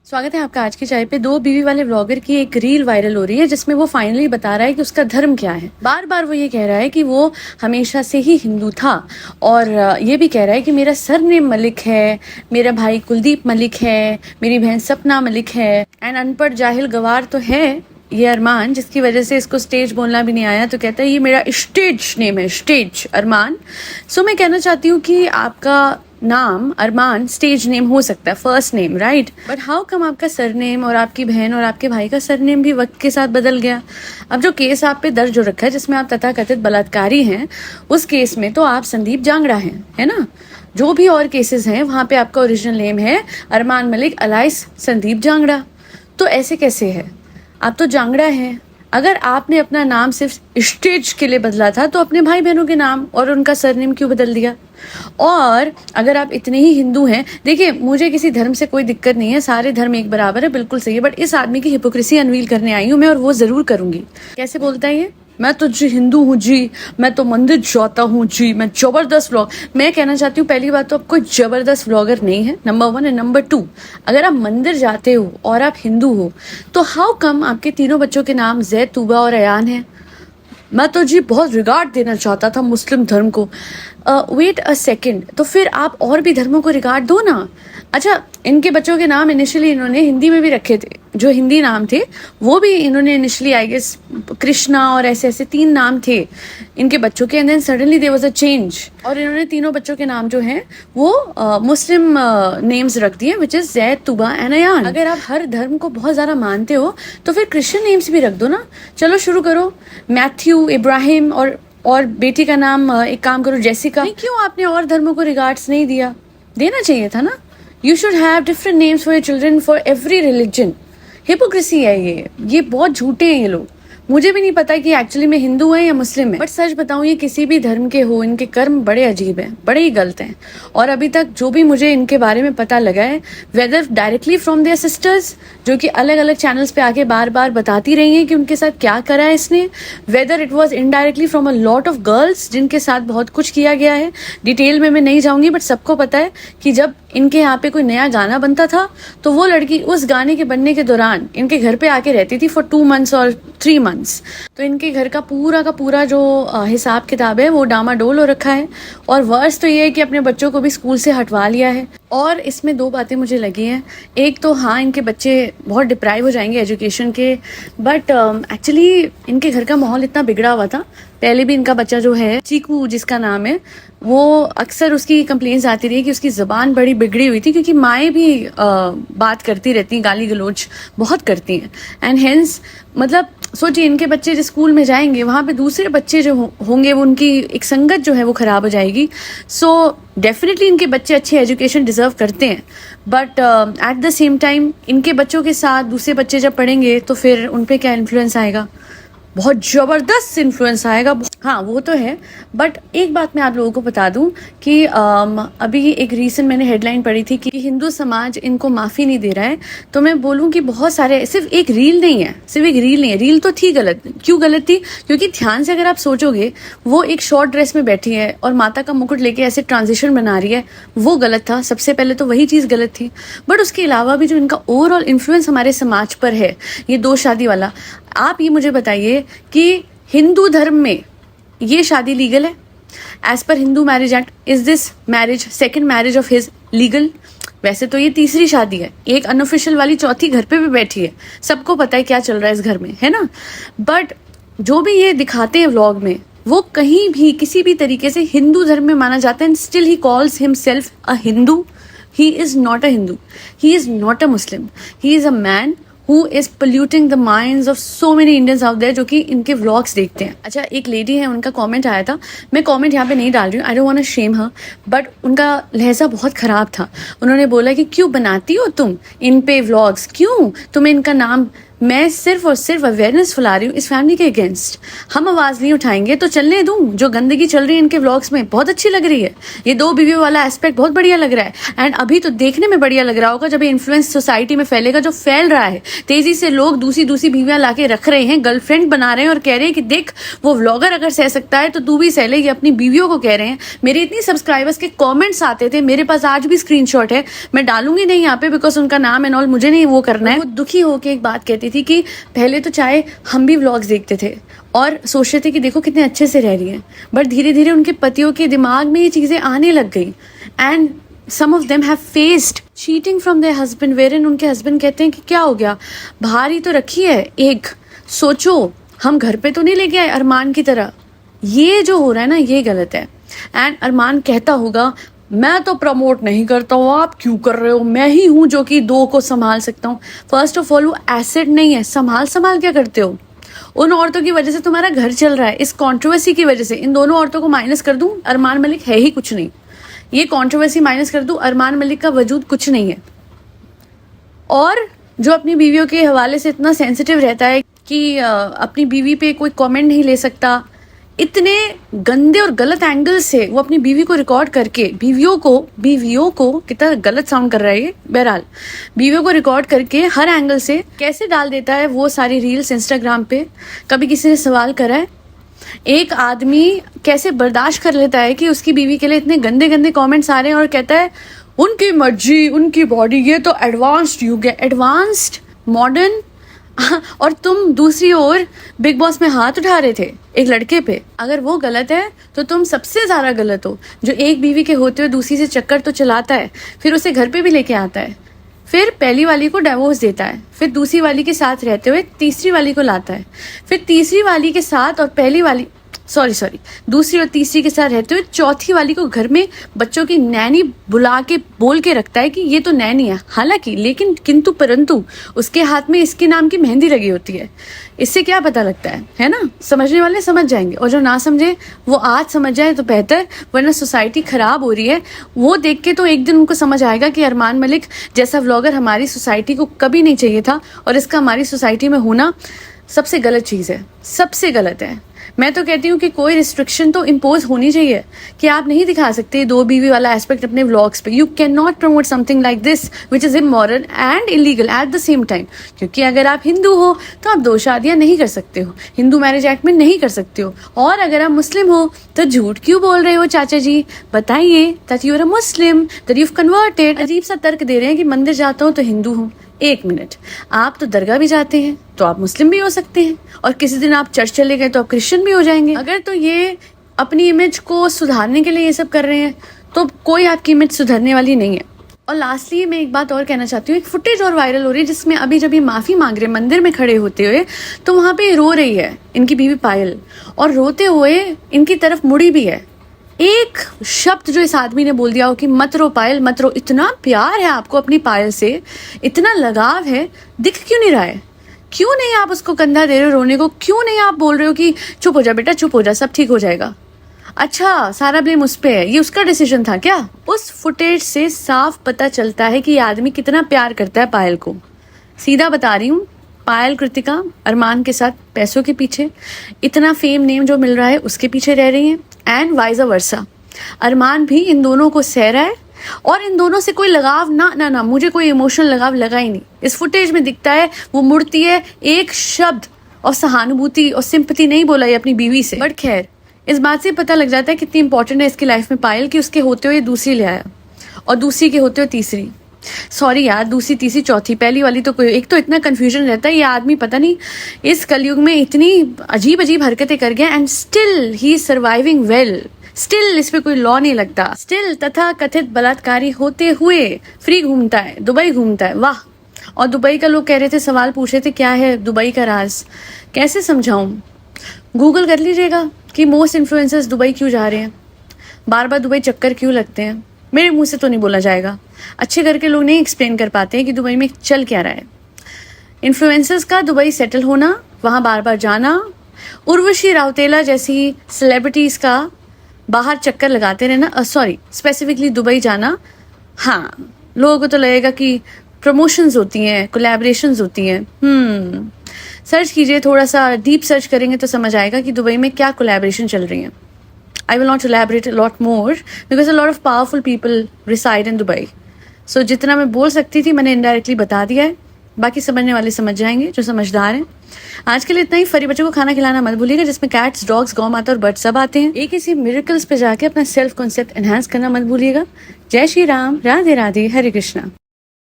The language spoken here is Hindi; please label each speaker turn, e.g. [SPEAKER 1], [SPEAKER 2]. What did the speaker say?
[SPEAKER 1] स्वागत है आपका आज की चाय पे। दो बीवी वाले व्लॉगर की एक रील वायरल हो रही है जिसमें वो फाइनली बता रहा है कि उसका धर्म क्या है। बार बार वो ये कह रहा है कि वो हमेशा से ही हिंदू था और ये भी कह रहा है कि मेरा सरनेम मलिक है, मेरा भाई कुलदीप मलिक है, मेरी बहन सपना मलिक है। एंड अनपढ़ जाहिल गवार तो है ये अरमान, जिसकी वजह से इसको स्टेज बोलना भी नहीं आया, तो कहता है ये मेरा स्टेज नेम है, स्टेज अरमान। सो मैं कहना चाहती हूँ कि आपका नाम अरमान स्टेज नेम हो सकता है, first name, right, but how come आपका सरनेम और आपकी बहन और आपके भाई का सरनेम भी वक्त के साथ बदल गया। अब जो केस आप पे दर्ज हो रखा है जिसमें आप तथाकथित बलात्कारी हैं, उस केस में तो आप संदीप जांगड़ा हैं, है ना। जो भी और केसेस हैं वहां पे आपका ओरिजिनल नेम है अरमान मलिक अलाइस संदीप जांगड़ा। तो ऐसे कैसे है? आप तो जांगड़ा हैं। अगर आपने अपना नाम सिर्फ स्टेज के लिए बदला था तो अपने भाई बहनों के नाम और उनका सरनेम क्यों बदल दिया? और अगर आप इतने ही हिंदू हैं, देखिए मुझे किसी धर्म से कोई दिक्कत नहीं है, सारे धर्म एक बराबर है, बिल्कुल सही है, बट इस आदमी की हिपोक्रेसी अनवील करने आई हूँ मैं, और वो जरूर करूंगी। कैसे बोलता है ये? मैं तो जी हिंदू हूँ जी, मैं तो मंदिर जाता हूँ जी, मैं जबरदस्त व्लॉग। मैं कहना चाहती हूँ पहली बात तो आप कोई जबरदस्त व्लॉगर नहीं है, नंबर 1 है। नंबर 2, अगर आप मंदिर जाते हो और आप हिंदू हो तो हाउ कम आपके तीनों बच्चों के नाम जैद, तूबा और अयान है? मैं तो जी बहुत रिगार्ड देना चाहता था मुस्लिम धर्म को। वेट अ सेकंड, तो फिर आप और भी धर्मों को रिगार्ड दो ना। अच्छा, इनके बच्चों के नाम इनिशियली इन्होंने हिंदी में भी रखे थे, जो हिंदी नाम थे वो भी इन्होंने इनिशियली आई गेस कृष्णा और ऐसे ऐसे 3 नाम थे इनके बच्चों के, and then suddenly there was a change और इन्होंने तीनों बच्चों के नाम जो हैं वो मुस्लिम नेम्स रख दिए, which is Zaid, Tuba and Ayaan. अगर आप हर धर्म को बहुत ज्यादा मानते हो तो फिर क्रिश्चियन नेम्स भी रख दो ना। चलो शुरू करो, मैथ्यू, इब्राहिम और बेटी का नाम एक काम करो जेसिका। नहीं, क्यों आपने और धर्मों को रिगार्ड्स नहीं दिया? देना चाहिए था ना। You should have different names for your children for every religion. Hypocrisy है ये बहुत झूठे हैं ये लोग। मुझे भी नहीं पता कि एक्चुअली में हिंदू है या मुस्लिम है, बट सच बताऊं ये किसी भी धर्म के हो, इनके कर्म बड़े अजीब हैं, बड़े ही गलत हैं। और अभी तक जो भी मुझे इनके बारे में पता लगा है, whether directly from their sisters जो कि अलग अलग चैनल्स पे आके बार बार बताती रही हैं कि उनके साथ क्या करा है इसने, whether it was indirectly from a lot of girls जिनके साथ बहुत कुछ किया गया है। डिटेल में मैं नहीं जाऊंगी, बट सबको पता है कि जब इनके यहाँ पे कोई नया गाना बनता था तो वो लड़की उस गाने के बनने के दौरान इनके घर पे आके रहती थी फॉर 2 months और 3 months। तो इनके घर का पूरा जो हिसाब किताब है वो डामाडोल हो रखा है। और वर्स तो ये है कि अपने बच्चों को भी स्कूल से हटवा लिया है। और इसमें 2 बातें मुझे लगी हैं। एक तो हाँ, इनके बच्चे बहुत डिप्राइव हो जाएंगे एजुकेशन के, बट एक्चुअली इनके घर का माहौल इतना बिगड़ा हुआ था। पहले भी इनका बच्चा जो है चीकू जिसका नाम है, वो अक्सर उसकी कंप्लेंट्स आती रही कि उसकी ज़बान बड़ी बिगड़ी हुई थी, क्योंकि माएँ भी बात करती रहती हैं, गाली गलौज बहुत करती हैं। एंड हेंस मतलब सोचिए इनके बच्चे जिस स्कूल में जाएंगे वहाँ पे दूसरे बच्चे जो होंगे वो उनकी एक संगत जो है वो खराब हो जाएगी। सो डेफिनेटली इनके बच्चे अच्छी एजुकेशन डिजर्व करते हैं, but at the same time इनके बच्चों के साथ दूसरे बच्चे जब पढ़ेंगे तो फिर उन पे क्या इन्फ्लुएंस आएगा? बहुत जबरदस्त इन्फ्लुएंस आएगा। हाँ वो तो है, बट एक बात मैं आप लोगों को बता दूं कि अभी एक रीसेंट मैंने हेडलाइन पढ़ी थी कि हिंदू समाज इनको माफ़ी नहीं दे रहा है। तो मैं बोलूं कि बहुत सारे, सिर्फ एक रील नहीं है, रील तो थी गलत। क्यों गलत थी? क्योंकि ध्यान से अगर आप सोचोगे वो एक शॉर्ट ड्रेस में बैठी है और माता का मुकुट लेके ऐसे ट्रांजिशन बना रही है, वो गलत था। सबसे पहले तो वही चीज़ गलत थी, बट उसके अलावा भी जो इनका ओवरऑल इन्फ्लुएंस हमारे समाज पर है, ये 2 शादी वाला। आप ये मुझे बताइए कि हिंदू धर्म में ये शादी लीगल है as per Hindu marriage act? Is this marriage second marriage of his legal? वैसे तो ये तीसरी शादी है, एक अनऑफिशियल वाली चौथी घर पे भी बैठी है, सबको पता है क्या चल रहा है इस घर में, है ना। बट जो भी ये दिखाते हैं व्लॉग में, वो कहीं भी किसी भी तरीके से हिंदू धर्म में माना जाता है। And still he calls himself a Hindu. He is not a Hindu, he is not a Muslim, he is a man who is polluting the minds of so many Indians out there जो कि इनके व्लॉग्स देखते हैं। अच्छा, एक लेडी है, उनका कमेंट आया था, मैं कमेंट यहाँ पे नहीं डाल रही हूँ, I don't want to shame her, but उनका लहजा बहुत खराब था। उन्होंने बोला कि क्यों बनाती हो तुम इन पे व्लॉग्स, क्यों तुम्हें इनका नाम मैं सिर्फ और सिर्फ अवेयरनेस फैला रही हूँ इस फैमिली के अगेंस्ट। हम आवाज नहीं उठाएंगे तो चलने दूं। जो गंदगी चल रही है इनके व्लॉग्स में बहुत अच्छी लग रही है। ये 2 बीवियों वाला एस्पेक्ट बहुत बढ़िया लग रहा है। एंड अभी तो देखने में बढ़िया लग रहा होगा जब ये इन्फ्लुएंस सोसाइटी में फैलेगा, जो फैल रहा है तेजी से। लोग दूसरी बीवियां लाके रख रहे हैं, गर्लफ्रेंड बना रहे हैं और कह रहे हैं कि देख वो व्लॉगर अगर सह सकता है तो तू भी सह ले। ये अपनी बीवियों को कह रहे हैं। मेरे इतनी सब्सक्राइबर्स के कॉमेंट्स आते थे, मेरे पास आज भी स्क्रीनशॉट है। मैं डालूंगी नहीं यहाँ पे बिकॉज उनका नाम एंड ऑल मुझे नहीं वो करना है। वो दुखी होकर एक बात कहती थी कि पहले तो चाहे हम भी व्लॉग्स देखते थे और सोचते थे कि देखो कितने अच्छे से रह रही हैं, बट धीरे धीरे उनके पतियों के दिमाग में ये चीजें आने लग गई। And some of them have faced cheating from their husband, wherein उनके हस्बैंड कहते हैं कि क्या हो गया, बाहर ही तो रखी है एक, सोचो हम घर पे तो नहीं लेके आए अरमान की तरह। ये जो हो रहा है ना ये गलत है। एंड अरमान कहता होगा मैं तो प्रमोट नहीं करता हूँ, आप क्यों कर रहे हो, मैं ही हूं जो कि 2 को संभाल सकता हूँ। फर्स्ट ऑफ ऑल वो एसेट नहीं है, संभाल क्या करते हो। उन औरतों की वजह से तुम्हारा घर चल रहा है, इस कंट्रोवर्सी की वजह से। इन दोनों औरतों को माइनस कर दूं, अरमान मलिक है ही कुछ नहीं। ये कंट्रोवर्सी माइनस कर दूं, अरमान मलिक का वजूद कुछ नहीं है। और जो अपनी बीवियों के हवाले से इतना सेंसिटिव रहता है कि अपनी बीवी पे कोई कमेंट नहीं ले सकता, इतने गंदे और गलत एंगल से वो अपनी बीवी को रिकॉर्ड करके बीवियों को कितना गलत साउंड कर रहा है ये, बहरहाल बीवियों को रिकॉर्ड करके हर एंगल से कैसे डाल देता है वो सारी रील्स इंस्टाग्राम पे। कभी किसी ने सवाल करा है एक आदमी कैसे बर्दाश्त कर लेता है कि उसकी बीवी के लिए इतने गंदे गंदे कमेंट्स आ रहे हैं और कहता है उनकी मर्जी उनकी बॉडी, ये तो एडवांस्ड युग है, एडवांस्ड मॉडर्न। और तुम दूसरी ओर बिग बॉस में हाथ उठा रहे थे एक लड़के पे। अगर वो गलत है तो तुम सबसे ज्यादा गलत हो, जो एक बीवी के होते हुए दूसरी से चक्कर तो चलाता है, फिर उसे घर पे भी लेके आता है, फिर पहली वाली को डिवोर्स देता है, फिर दूसरी वाली के साथ रहते हुए तीसरी वाली को लाता है, फिर तीसरी वाली के साथ और पहली वाली दूसरी और तीसरी के साथ रहते हुए चौथी वाली को घर में बच्चों की नैनी बुला के बोल के रखता है कि ये तो नैनी है। हालांकि लेकिन किंतु परंतु उसके हाथ में इसके नाम की मेहंदी लगी होती है। इससे क्या पता लगता है ना। समझने वाले समझ जाएंगे और जो ना समझे वो आज समझ जाए तो बेहतर, वरना सोसाइटी खराब हो रही है। वो देख के तो एक दिन उनको समझ आएगा कि अरमान मलिक जैसा व्लॉगर हमारी सोसाइटी को कभी नहीं चाहिए था और इसका हमारी सोसाइटी में होना सबसे गलत चीज़ है, सबसे गलत है। मैं तो कहती हूँ कि कोई रिस्ट्रिक्शन तो इम्पोज होनी चाहिए कि आप नहीं दिखा सकते 2 बीवी वाला एस्पेक्ट अपने व्लॉग्स पे। You can not promote something like this which is immoral and illegal at the same time. क्योंकि अगर आप हिंदू हो तो आप 2 शादियां नहीं कर सकते हो, हिंदू मैरिज एक्ट में नहीं कर सकते हो। और अगर आप मुस्लिम हो तो झूठ क्यों बोल रहे हो चाचा जी, बताइए। That you are a Muslim, that you have converted. अजीब सा तर्क दे रहे हैं कि मंदिर जाता हूँ तो हिंदू हूँ। 1 मिनट, आप तो दरगाह भी जाते हैं तो आप मुस्लिम भी हो सकते हैं, और किसी दिन आप चर्च चले गए तो आप क्रिश्चियन भी हो जाएंगे। अगर तो ये अपनी इमेज को सुधारने के लिए ये सब कर रहे हैं तो कोई आपकी इमेज सुधारने वाली नहीं है। और लास्टली मैं एक बात और कहना चाहती हूँ, एक फुटेज और वायरल हो रही है जिसमें अभी जब ये माफी मांग रहे मंदिर में खड़े होते हुए तो वहां पे रो रही है इनकी बीवी पायल, और रोते हुए इनकी तरफ मुड़ी भी है। एक शब्द जो इस आदमी ने बोल दिया हो कि मत रो पायल मत रो। इतना प्यार है आपको अपनी पायल से, इतना लगाव है, दिख क्यों नहीं रहा है? क्यों नहीं आप उसको कंधा दे रहे हो रोने को? क्यों नहीं आप बोल रहे हो कि चुप हो जा बेटा, चुप हो जा, सब ठीक हो जाएगा? अच्छा, सारा ब्लेम उस पे है, ये उसका डिसीजन था क्या? उस फुटेज से साफ पता चलता है कि ये आदमी कितना प्यार करता है पायल को। सीधा बता रही हूँ, पायल कृतिका अरमान के साथ पैसों के पीछे, इतना फेम नेम जो मिल रहा है उसके पीछे रह रही हैं, एंड वाइज वर्सा। अरमान भी इन दोनों को सह रहा है और इन दोनों से कोई लगाव ना मुझे कोई इमोशनल लगाव लगा ही नहीं। इस फुटेज में दिखता है वो मुड़ती है, एक शब्द और सहानुभूति और सिंपैथी नहीं बोला है अपनी बीवी से। बट खैर, इस बात से पता लग जाता है कितनी इंपॉर्टेंट है इसकी लाइफ में पायल कि उसके होते हुए दूसरी ले आया और दूसरी के होते हुए तीसरी। सॉरी यार, दूसरी तीसरी चौथी, पहली वाली तो कोई, एक तो इतना कंफ्यूजन रहता है। ये आदमी पता नहीं इस कलयुग में इतनी अजीब अजीब हरकतें कर गया and still he is surviving well. Still इस पे कोई लॉ नहीं लगता, स्टिल तथा कथित बलात्कारी होते हुए फ्री घूमता है, दुबई घूमता है। वाह। और दुबई का लोग कह रहे थे, सवाल पूछ रहे थे क्या है दुबई का राज, कैसे समझाऊं? गूगल कर लीजिएगा कि मोस्ट इन्फ्लुएंसर्स दुबई क्यों जा रहे हैं, बार बार दुबई चक्कर क्यों लगते हैं। मेरे मुंह से तो नहीं बोला जाएगा, अच्छे करके लोग नहीं एक्सप्लेन कर पाते हैं कि दुबई में चल क्या रहा है। इन्फ्लुएंसर्स का दुबई सेटल होना, वहां बार बार जाना, उर्वशी राउतेला जैसी सेलिब्रिटीज का बाहर चक्कर लगाते रहना, स्पेसिफिकली दुबई जाना। हाँ, लोगों को तो लगेगा कि प्रमोशंस होती हैं, कोलैबोरेशंस होती हैं। सर्च कीजिए, थोड़ा सा डीप सर्च करेंगे तो समझ आएगा कि दुबई में क्या कोलैबोरेशन चल रही है। I will not elaborate a lot more because a lot of powerful people reside in Dubai. So जितना मैं बोल सकती थी मैंने इनडायरेक्टली बता दिया है, बाकी समझने वाले समझ जाएंगे जो समझदार हैं। आज के लिए इतना ही। फरी बच्चों को खाना खिलाना मत भूलिएगा, जिसमें कैट्स, डॉग्स, गौ माता और बर्ड सब आते हैं। एक इसी मिरेकल्स पे जाके अपना सेल्फ कॉन्सेप्ट एनहांस करना मत भूलिएगा। जय श्री राम, राधे राधे, हरे कृष्णा।